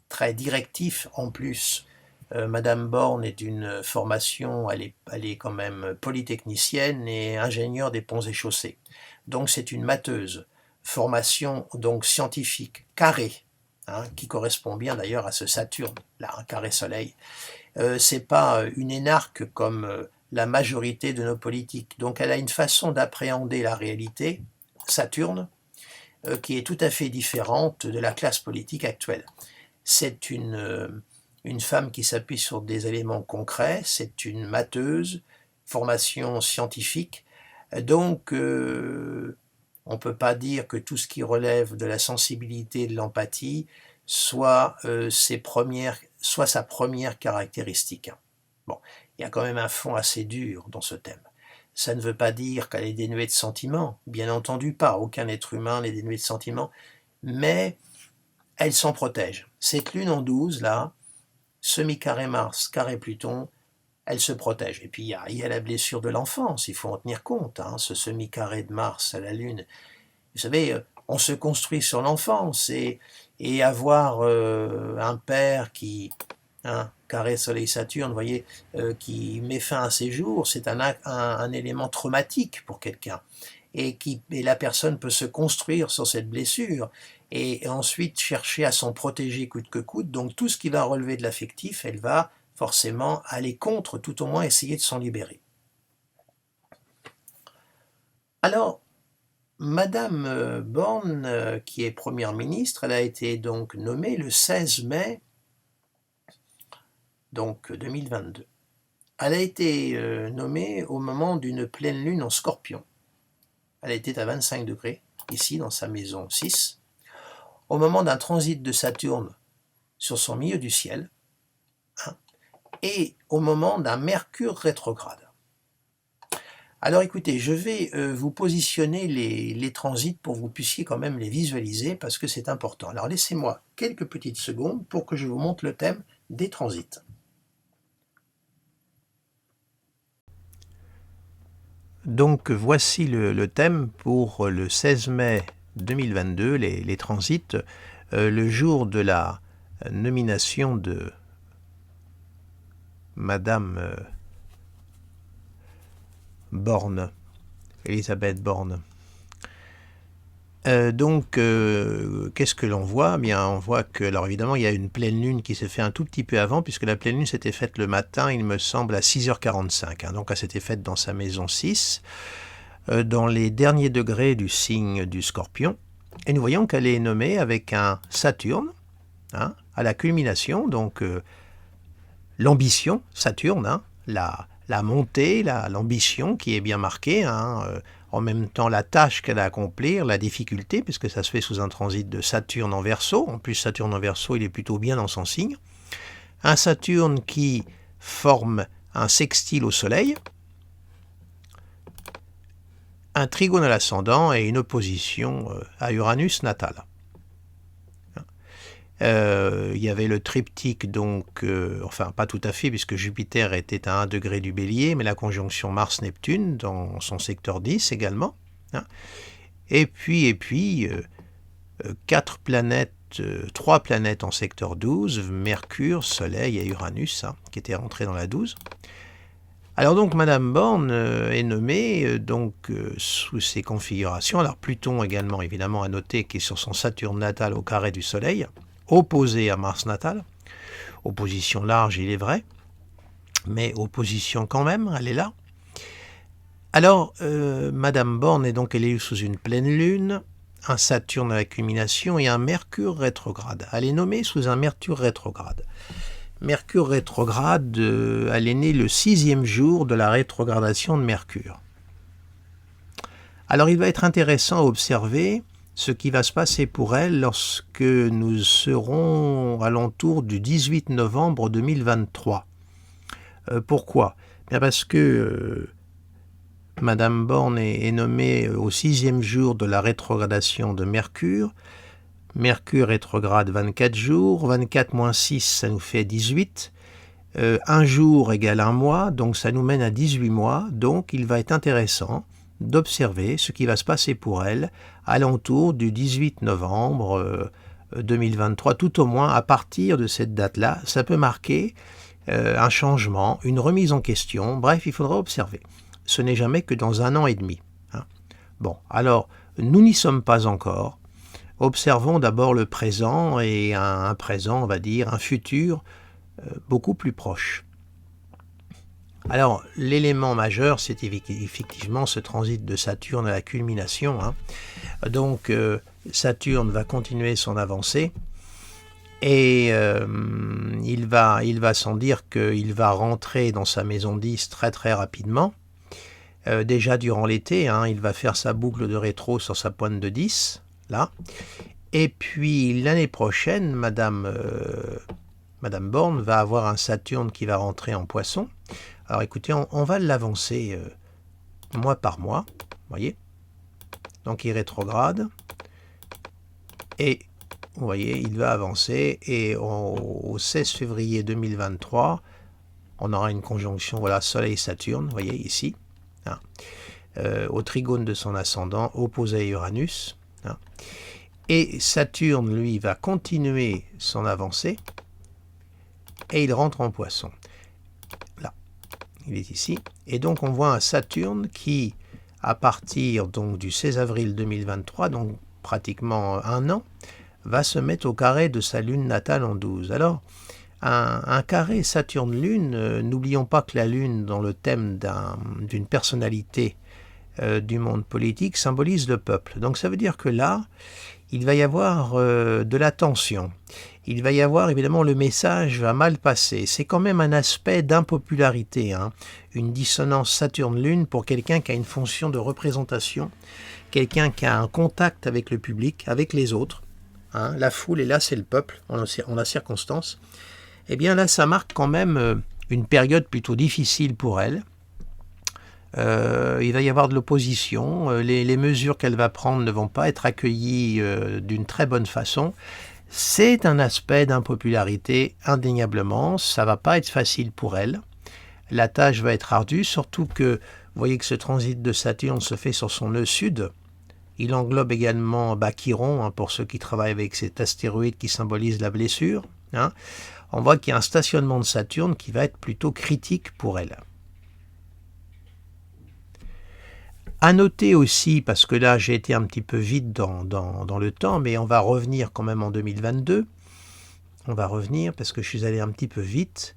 Speaker 1: très directif en plus. Madame Borne est d'une formation, elle est quand même polytechnicienne et ingénieure des ponts et chaussées. Donc c'est une matheuse. Formation donc scientifique, carrée, hein, qui correspond bien d'ailleurs à ce Saturne, là, un carré soleil. C'est pas une énarque comme la majorité de nos politiques. Donc elle a une façon d'appréhender la réalité, Saturne, qui est tout à fait différente de la classe politique actuelle. C'est une femme qui s'appuie sur des éléments concrets, c'est une matheuse, formation scientifique, donc on ne peut pas dire que tout ce qui relève de la sensibilité et de l'empathie soit sa première caractéristique. Bon, il y a quand même un fond assez dur dans ce thème. ça ne veut pas dire qu'elle est dénuée de sentiments, bien entendu pas, aucun être humain n'est dénué de sentiments, mais elle s'en protège. Cette lune en 12, là, semi-carré Mars, carré Pluton, elle se protège. Et puis il y a la blessure de l'enfance, il faut en tenir compte, hein, ce semi-carré de Mars à la Lune. Vous savez, on se construit sur l'enfance, et avoir un père qui, hein, carré Soleil-Saturne, vous voyez, qui met fin à ses jours, c'est un élément traumatique pour quelqu'un. Et la personne peut se construire sur cette blessure, et ensuite chercher à s'en protéger coûte que coûte. Donc tout ce qui va relever de l'affectif, elle va forcément aller contre, tout au moins essayer de s'en libérer. Alors, Madame Borne, qui est Première ministre, elle a été donc nommée le 16 mai donc 2022. Elle a été nommée au moment d'une pleine lune en Scorpion. Elle était à 25 degrés, ici dans sa maison 6, au moment d'un transit de Saturne sur son milieu du ciel, hein, et au moment d'un Mercure rétrograde. Alors écoutez, je vais vous positionner les transits pour que vous puissiez quand même les visualiser, parce que c'est important. Alors laissez-moi quelques petites secondes pour que je vous montre le thème des transits. Donc voici le thème pour le 16 mai 2022, les transits, le jour de la nomination de Madame Borne, Elisabeth Borne. Qu'est-ce que l'on voit? Bien, on voit que, alors évidemment, il y a une pleine lune qui s'est faite un tout petit peu avant, puisque la pleine lune s'était faite le matin, il me semble, à 6h45. Donc, elle s'était faite dans sa maison 6, dans les derniers degrés du signe du Scorpion. Et nous voyons qu'elle est nommée avec un Saturne, hein, à la culmination, donc l'ambition, Saturne, hein, la montée, l'ambition qui est bien marquée, hein, en même temps la tâche qu'elle a à accomplir, la difficulté, puisque ça se fait sous un transit de Saturne en Verseau. En plus, Saturne en Verseau, il est plutôt bien dans son signe. Un Saturne qui forme un sextile au Soleil, un trigone à l'ascendant et une opposition à Uranus natal. Il y avait le triptyque, donc, enfin pas tout à fait, puisque Jupiter était à 1 degré du Bélier, mais la conjonction Mars-Neptune dans son secteur 10 également. Hein. Et puis 4 planètes, 3 planètes en secteur 12, Mercure, Soleil et Uranus, hein, qui étaient rentrés dans la 12. Alors donc Madame Borne est nommée sous ces configurations. Alors Pluton également, évidemment, à noter, qui est sur son Saturne natal au carré du Soleil, opposé à Mars natal, opposition large il est vrai, mais opposition quand même, elle est là. Alors, Madame Borne est donc elle est sous une pleine lune, un Saturne à la culmination et un Mercure rétrograde. Elle est nommée sous un Mercure rétrograde. Mercure rétrograde, elle est née le 6e jour de la rétrogradation de Mercure. Alors il va être intéressant à observer ce qui va se passer pour elle lorsque nous serons à l'entour du 18 novembre 2023. Pourquoi? Bien parce que Madame Borne est nommée au 6e jour de la rétrogradation de Mercure. Mercure rétrograde 24 jours, 24 moins 6, ça nous fait 18. Un jour égale un mois, donc ça nous mène à 18 mois. Donc il va être intéressant d'observer ce qui va se passer pour elle à l'entour du 18 novembre 2023, tout au moins à partir de cette date-là. Ça peut marquer un changement, une remise en question, bref, il faudra observer. Ce n'est jamais que dans 1 an et demi. Hein. Bon, alors, nous n'y sommes pas encore. Observons d'abord le présent et un présent, on va dire, un futur beaucoup plus proche. Alors, l'élément majeur, c'est effectivement ce transit de Saturne à la culmination. Hein. Donc, Saturne va continuer son avancée et il va sans dire qu'il va rentrer dans sa maison 10 très très rapidement. Déjà durant l'été, hein, il va faire sa boucle de rétro sur sa pointe de 10, là. Et puis, l'année prochaine, Madame Borne va avoir un Saturne qui va rentrer en Poisson. Alors écoutez, on va l'avancer mois par mois, vous voyez. Donc il rétrograde, et vous voyez, il va avancer, et au 16 février 2023, on aura une conjonction, voilà, Soleil-Saturne, vous voyez ici, hein, au trigone de son ascendant, opposé à Uranus, hein. Et Saturne, lui, va continuer son avancée, et il rentre en Poisson. Là, il est ici, et donc on voit un Saturne qui, à partir donc du 16 avril 2023, donc pratiquement un an, va se mettre au carré de sa lune natale en 12. Alors, un carré Saturne-Lune, n'oublions pas que la Lune, dans le thème d'une personnalité du monde politique, symbolise le peuple. Donc ça veut dire que là, il va y avoir de la tension. Il va y avoir, évidemment, le message va mal passer. C'est quand même un aspect d'impopularité, hein. Une dissonance Saturne-Lune pour quelqu'un qui a une fonction de représentation, quelqu'un qui a un contact avec le public, avec les autres, hein. La foule, et là, c'est le peuple, en la circonstance. Eh bien là, ça marque quand même une période plutôt difficile pour elle. Il va y avoir de l'opposition, les mesures qu'elle va prendre ne vont pas être accueillies d'une très bonne façon. C'est un aspect d'impopularité, indéniablement, ça ne va pas être facile pour elle. La tâche va être ardue, surtout que vous voyez que ce transit de Saturne se fait sur son nœud sud. Il englobe également Chiron, hein, pour ceux qui travaillent avec cet astéroïde qui symbolise la blessure, hein. On voit qu'il y a un stationnement de Saturne qui va être plutôt critique pour elle. À noter aussi, parce que là j'ai été un petit peu vite dans le temps, mais on va revenir quand même en 2022. On va revenir parce que je suis allé un petit peu vite.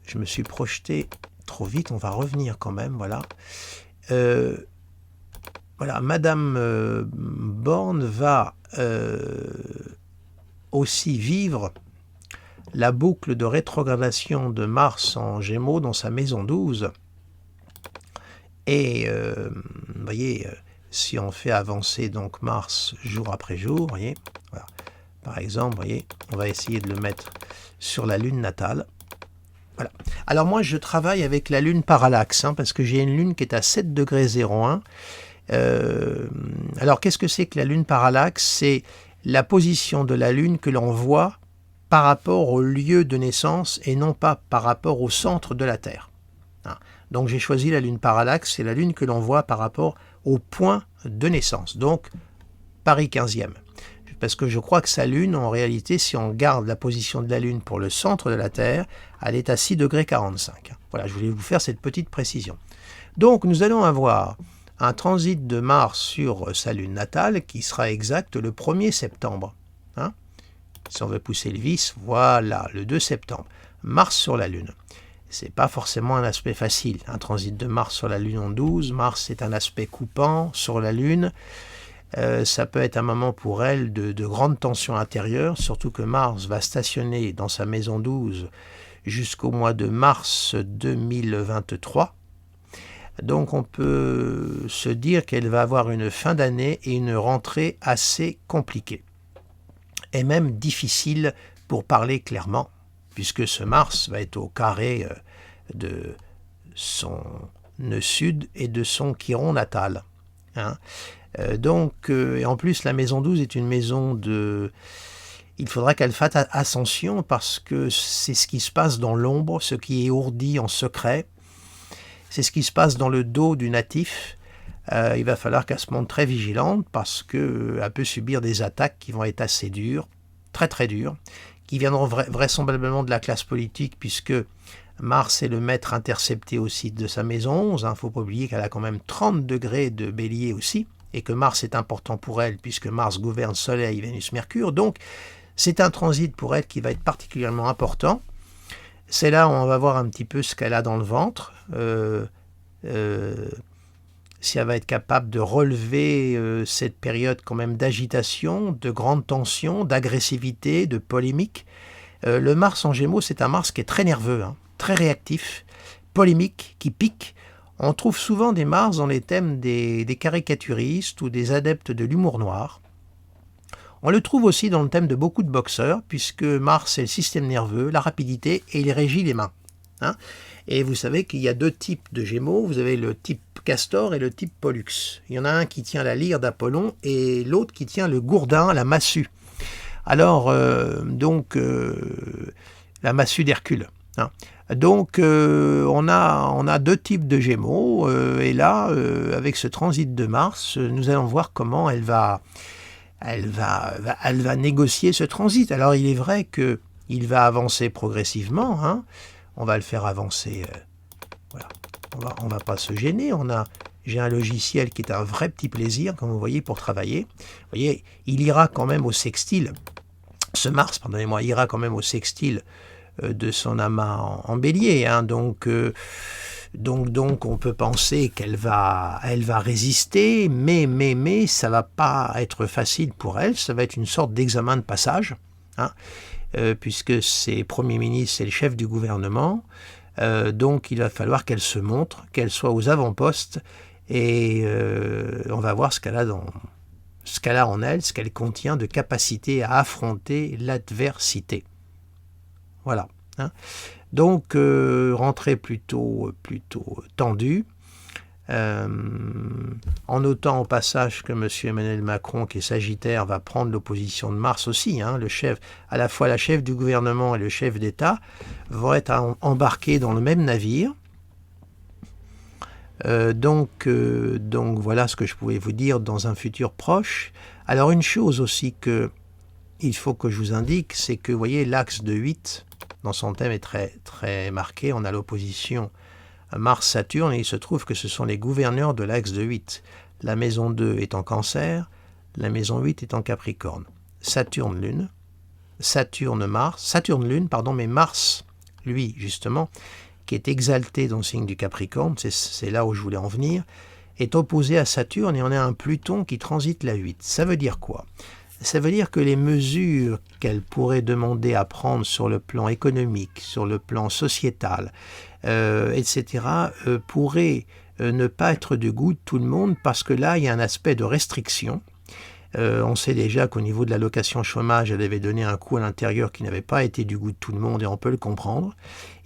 Speaker 1: Je me suis projeté trop vite, on va revenir quand même, voilà. Voilà, Madame Borne va aussi vivre la boucle de rétrogradation de Mars en Gémeaux dans sa maison 12. Et vous voyez, si on fait avancer donc Mars jour après jour, vous voyez, voilà. Par exemple, vous voyez, on va essayer de le mettre sur la lune natale. Voilà. Alors moi, je travaille avec la lune parallaxe, hein, parce que j'ai une lune qui est à 7 degrés 01. Alors, qu'est-ce que c'est que la lune parallaxe? C'est la position de la lune que l'on voit par rapport au lieu de naissance et non pas par rapport au centre de la Terre. Donc j'ai choisi la lune parallaxe, c'est la lune que l'on voit par rapport au point de naissance, donc Paris 15e. Parce que je crois que sa lune, en réalité, si on garde la position de la lune pour le centre de la Terre, elle est à 6 degrés 45. Voilà, je voulais vous faire cette petite précision. Donc nous allons avoir un transit de Mars sur sa lune natale qui sera exact le 1er septembre. Hein, si on veut pousser le vis, voilà, le 2 septembre. Mars sur la lune. C'est pas forcément un aspect facile. Un transit de Mars sur la Lune en 12. Mars, c'est un aspect coupant sur la Lune. Ça peut être un moment pour elle de grande tension intérieure, surtout que Mars va stationner dans sa maison 12 jusqu'au mois de mars 2023. Donc on peut se dire qu'elle va avoir une fin d'année et une rentrée assez compliquée. Et même difficile pour parler clairement, puisque ce Mars va être au carré de son nœud sud et de son chiron natal. Hein. Et en plus, la maison 12 est une maison de... Il faudra qu'elle fasse ascension parce que c'est ce qui se passe dans l'ombre, ce qui est ourdi en secret. C'est ce qui se passe dans le dos du natif. Il va falloir qu'elle se montre très vigilante parce qu'elle peut subir des attaques qui vont être assez dures, très très dures, qui viendront vraisemblablement de la classe politique, puisque Mars est le maître intercepté aussi de sa maison 11. Il ne faut pas oublier qu'elle a quand même 30 degrés de bélier aussi, et que Mars est important pour elle, puisque Mars gouverne Soleil, Vénus, Mercure. Donc, c'est un transit pour elle qui va être particulièrement important. C'est là où on va voir un petit peu ce qu'elle a dans le ventre, si elle va être capable de relever cette période quand même d'agitation, de grande tension, d'agressivité, de polémique. Le Mars en Gémeaux, c'est un Mars qui est très nerveux, hein, très réactif, polémique, qui pique. On trouve souvent des Mars dans les thèmes des caricaturistes ou des adeptes de l'humour noir. On le trouve aussi dans le thème de beaucoup de boxeurs, puisque Mars, c'est le système nerveux, la rapidité, et il régit les mains. Hein. Et vous savez qu'il y a deux types de Gémeaux. Vous avez le type Castor et le type Pollux. Il y en a un qui tient la lyre d'Apollon et l'autre qui tient le gourdin, la massue. Alors, la massue d'Hercule. Hein. Donc, on a deux types de Gémeaux, et là, avec ce transit de Mars, nous allons voir comment elle va négocier ce transit. Alors, il est vrai qu'il va avancer progressivement, hein. On va le faire avancer, voilà. On va pas se gêner, j'ai un logiciel qui est un vrai petit plaisir, comme vous voyez, pour travailler. Vous voyez, il ira quand même au sextile, ce Mars, pardonnez-moi, ira quand même au sextile de son amas en bélier, hein. Donc, on peut penser qu'elle va résister, mais ça va pas être facile pour elle, ça va être une sorte d'examen de passage, hein, puisque c'est Premier ministre, c'est le chef du gouvernement, donc il va falloir qu'elle se montre, qu'elle soit aux avant-postes, et on va voir ce qu'elle a en elle, ce qu'elle contient de capacité à affronter l'adversité. Voilà. Hein. Donc, rentrée plutôt tendue, en notant au passage que M. Emmanuel Macron, qui est Sagittaire, va prendre l'opposition de Mars aussi, hein, à la fois la chef du gouvernement et le chef d'État vont être embarqués dans le même navire. Donc voilà ce que je pouvais vous dire dans un futur proche. Alors une chose aussi il faut que je vous indique, c'est que vous voyez l'axe de 8 dans son thème est très, très marqué. On a l'opposition Mars-Saturne et il se trouve que ce sont les gouverneurs de l'axe de 8. La maison 2 est en Cancer, la maison 8 est en Capricorne. Saturne-Lune, Saturne-Lune, mais Mars, lui, justement, qui est exalté dans le signe du Capricorne, c'est là où je voulais en venir, est opposé à Saturne et on a un Pluton qui transite la 8. Ça veut dire quoi ? Ça veut dire que les mesures qu'elle pourrait demander à prendre sur le plan économique, sur le plan sociétal, etc., pourraient ne pas être du goût de tout le monde parce que là, il y a un aspect de restriction. On sait déjà qu'au niveau de l'allocation chômage, elle avait donné un coup à l'intérieur qui n'avait pas été du goût de tout le monde et on peut le comprendre.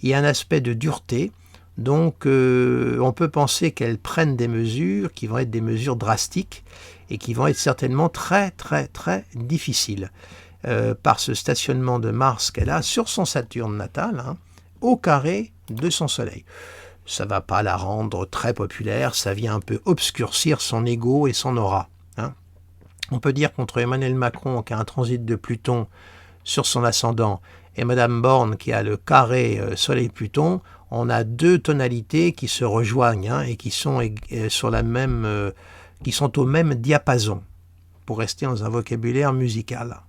Speaker 1: Il y a un aspect de dureté, donc on peut penser qu'elles prennent des mesures qui vont être des mesures drastiques et qui vont être certainement très très très difficiles par ce stationnement de Mars qu'elle a sur son Saturne natal, hein, au carré de son Soleil. Ça ne va pas la rendre très populaire, ça vient un peu obscurcir son ego et son aura. Hein. On peut dire qu'entre Emmanuel Macron qui a un transit de Pluton sur son ascendant et Madame Borne qui a le carré Soleil-Pluton, on a deux tonalités qui se rejoignent, hein, et qui sont qui sont au même diapason, pour rester dans un vocabulaire musical.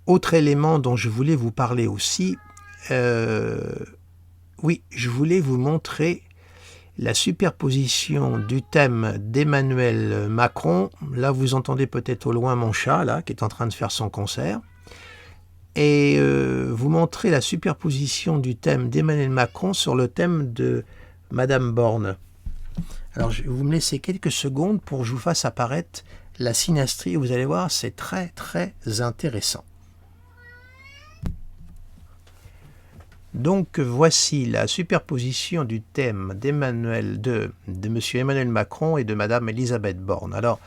Speaker 1: Autre élément dont je voulais vous parler aussi, oui, je voulais vous montrer la superposition du thème d'Emmanuel Macron. Là, vous entendez peut-être au loin mon chat, là, qui est en train de faire son concert. Et vous montrer la superposition du thème d'Emmanuel Macron sur le thème de Madame Borne. Alors, vous me laissez quelques secondes pour que je vous fasse apparaître la synastrie. Vous allez voir, c'est très, très intéressant. Donc voici la superposition du thème de M. Emmanuel Macron et de Mme Elisabeth Borne. Alors,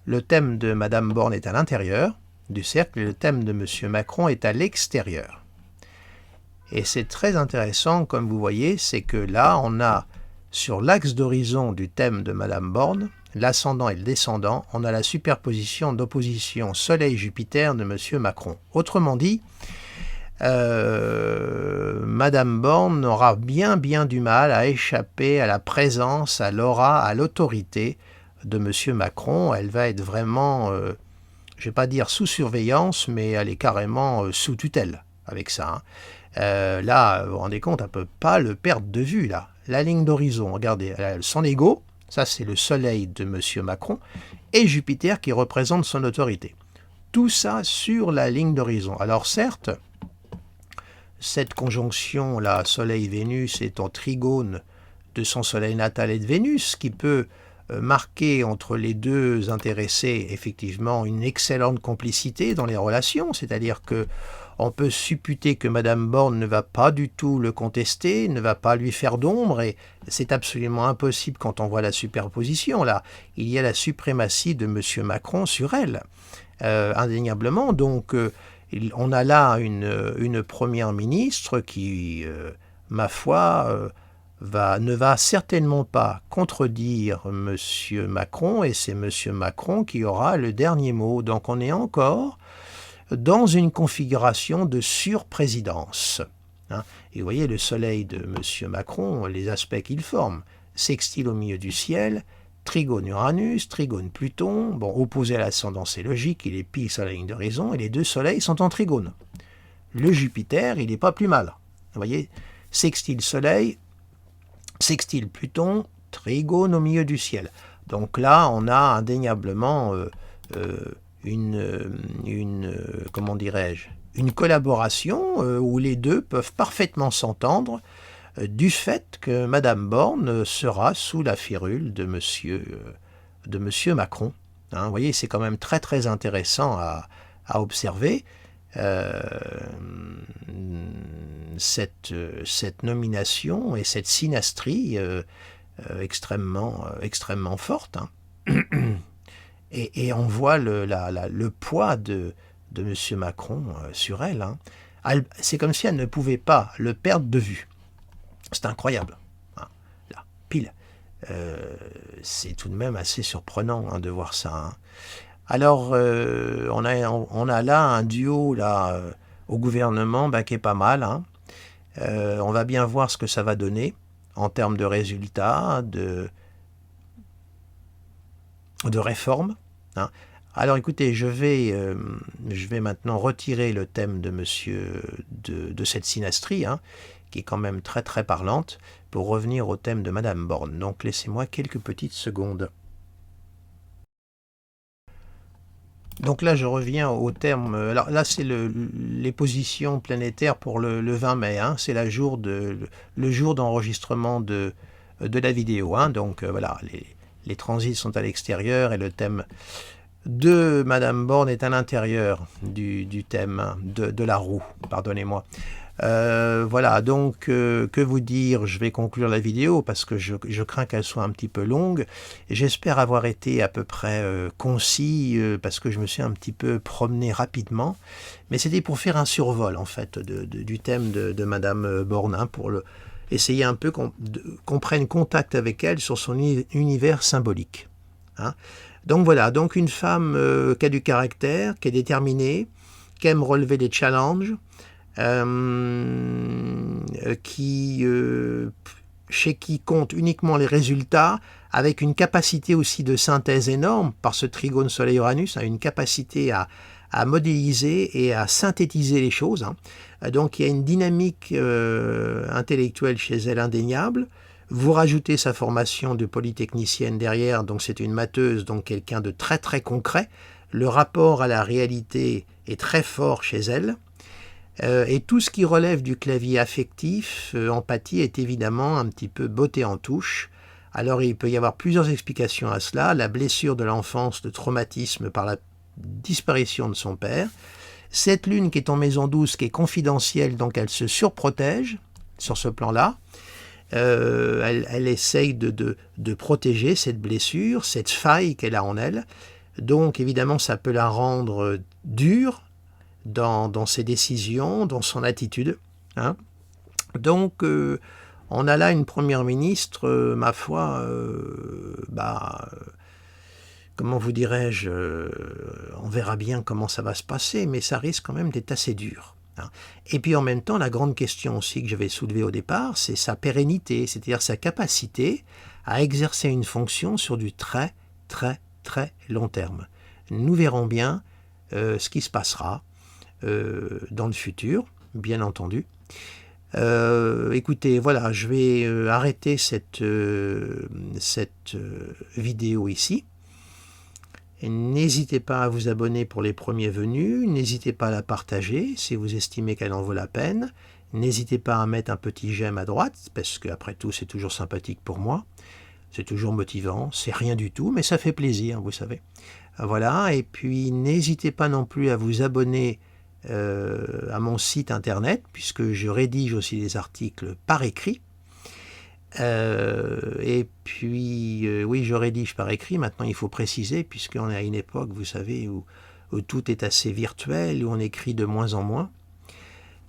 Speaker 1: le thème de Mme Borne est à l'intérieur du cercle et le thème de M. Macron est à l'extérieur. Et c'est très intéressant, comme vous voyez, c'est que là, on a sur l'axe d'horizon du thème de Mme Borne, l'ascendant et le descendant, on a la superposition d'opposition Soleil-Jupiter de M. Macron. Autrement dit, Madame Borne aura bien du mal à échapper à la présence, à l'aura, à l'autorité de M. Macron. Elle va être vraiment, je ne vais pas dire sous surveillance, mais elle est carrément sous tutelle avec ça. Hein. Là, vous vous rendez compte, elle ne peut pas le perdre de vue. Là. La ligne d'horizon, regardez, elle a son ego, ça c'est le soleil de M. Macron, et Jupiter qui représente son autorité. Tout ça sur la ligne d'horizon. Alors certes, cette conjonction-là, Soleil-Vénus, est en trigone de son Soleil natal et de Vénus, qui peut marquer entre les deux intéressés effectivement une excellente complicité dans les relations, c'est-à-dire que on peut supputer que Madame Borne ne va pas du tout le contester, ne va pas lui faire d'ombre, et c'est absolument impossible quand on voit la superposition, là. Il y a la suprématie de M. Macron sur elle, indéniablement. Donc, on a là une première ministre qui, ma foi, ne va certainement pas contredire M. Macron, et c'est M. Macron qui aura le dernier mot. Donc on est encore dans une configuration de surprésidence. Et vous voyez le soleil de M. Macron, les aspects qu'il forme, sextile au milieu du ciel, trigone Uranus, trigone Pluton, bon, opposé à l'ascendant c'est logique, il est pile sur la ligne de raison, et les deux soleils sont en trigone. Le Jupiter, il n'est pas plus mal. Vous voyez, sextile soleil, sextile Pluton, trigone au milieu du ciel. Donc là, on a indéniablement comment dirais-je, une collaboration où les deux peuvent parfaitement s'entendre du fait que Madame Borne sera sous la férule de Monsieur Macron. Vous voyez, c'est quand même très très intéressant à observer. Cette nomination et cette synastrie extrêmement forte. Et on voit le poids de M. Macron sur elle. C'est comme si elle ne pouvait pas le perdre de vue. C'est incroyable. Là, pile. C'est tout de même assez surprenant de voir ça. Alors, on a là un duo là, au gouvernement qui est pas mal. On va bien voir ce que ça va donner en termes de résultats, de réformes. Alors écoutez, je vais maintenant retirer le thème de cette synastrie, qui est quand même très très parlante, pour revenir au thème de Madame Borne. Donc laissez-moi quelques petites secondes. Donc là, je reviens au terme. Alors là, c'est les positions planétaires pour le 20 mai. C'est le jour d'enregistrement de la vidéo. Donc voilà, les transits sont à l'extérieur et le thème de Madame Borne est à l'intérieur du thème de la roue. Pardonnez-moi. Voilà, donc que vous dire, je vais conclure la vidéo parce que je crains qu'elle soit un petit peu longue. J'espère avoir été à peu près concis parce que je me suis un petit peu promené rapidement, mais c'était pour faire un survol en fait du thème de Madame Borne, pour essayer un peu qu'on prenne contact avec elle sur son univers symbolique. Donc voilà, donc une femme qui a du caractère, qui est déterminée, qui aime relever des challenges, chez qui compte uniquement les résultats, avec une capacité aussi de synthèse énorme, par ce trigone Soleil-Uranus, une capacité à modéliser et à synthétiser les choses. Donc il y a une dynamique intellectuelle chez elle indéniable. Vous rajoutez sa formation de polytechnicienne derrière, donc c'est une matheuse, donc quelqu'un de très très concret. Le rapport à la réalité est très fort chez elle. Et tout ce qui relève du clavier affectif, empathie, est évidemment un petit peu botté en touche. Alors il peut y avoir plusieurs explications à cela. La blessure de l'enfance, de traumatisme par la disparition de son père. Cette lune qui est en maison 12, qui est confidentielle, donc elle se surprotège sur ce plan-là. Elle essaye de protéger cette blessure, cette faille qu'elle a en elle. Donc évidemment ça peut la rendre dure dans ses décisions, dans son attitude. Donc on a là une première ministre, ma foi, comment vous dirais-je, on verra bien comment ça va se passer, mais ça risque quand même d'être assez dur. Et puis en même temps, la grande question aussi que j'avais soulevée au départ, c'est sa pérennité, c'est-à-dire sa capacité à exercer une fonction sur du très très très long terme. Nous verrons bien ce qui se passera dans le futur, bien entendu. Écoutez, voilà, je vais arrêter cette vidéo ici. N'hésitez pas à vous abonner pour les premiers venus, n'hésitez pas à la partager si vous estimez qu'elle en vaut la peine, n'hésitez pas à mettre un petit j'aime à droite, parce qu'après tout c'est toujours sympathique pour moi, c'est toujours motivant, c'est rien du tout, mais ça fait plaisir, vous savez. Voilà, et puis n'hésitez pas non plus à vous abonner à mon site internet, puisque je rédige aussi des articles par écrit. Et puis, oui, je rédige par écrit. Maintenant, il faut préciser, puisqu'on est à une époque, vous savez, où tout est assez virtuel, où on écrit de moins en moins.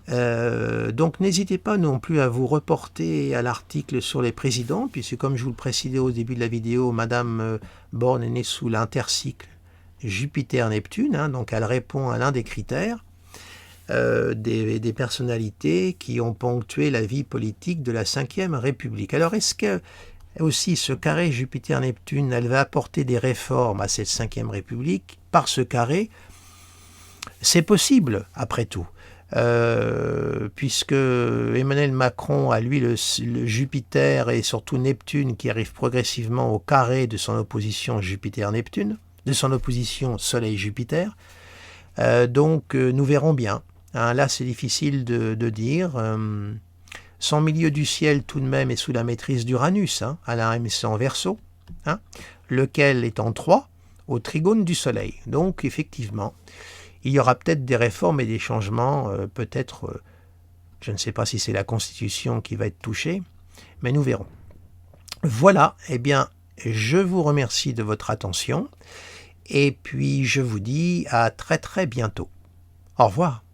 Speaker 1: Donc n'hésitez pas non plus à vous reporter à l'article sur les présidents, puisque comme je vous le précisais au début de la vidéo, Madame Borne est née sous l'intercycle Jupiter-Neptune, hein, donc elle répond à l'un des critères des personnalités qui ont ponctué la vie politique de la Ve République. Alors est-ce que aussi ce carré Jupiter-Neptune, elle va apporter des réformes à cette Ve République par ce carré? C'est possible, après tout. Puisque Emmanuel Macron a lui le Jupiter et surtout Neptune qui arrive progressivement au carré de son opposition Jupiter-Neptune, de son opposition Soleil-Jupiter. Donc nous verrons bien. Hein, là c'est difficile de dire. Son milieu du ciel tout de même est sous la maîtrise d'Uranus, hein, à la MC en Verseau, hein, lequel est en 3 au trigone du Soleil. Donc effectivement, il y aura peut-être des réformes et des changements, peut-être, je ne sais pas si c'est la Constitution qui va être touchée, mais nous verrons. Voilà, eh bien, je vous remercie de votre attention, et puis je vous dis à très très bientôt. Au revoir.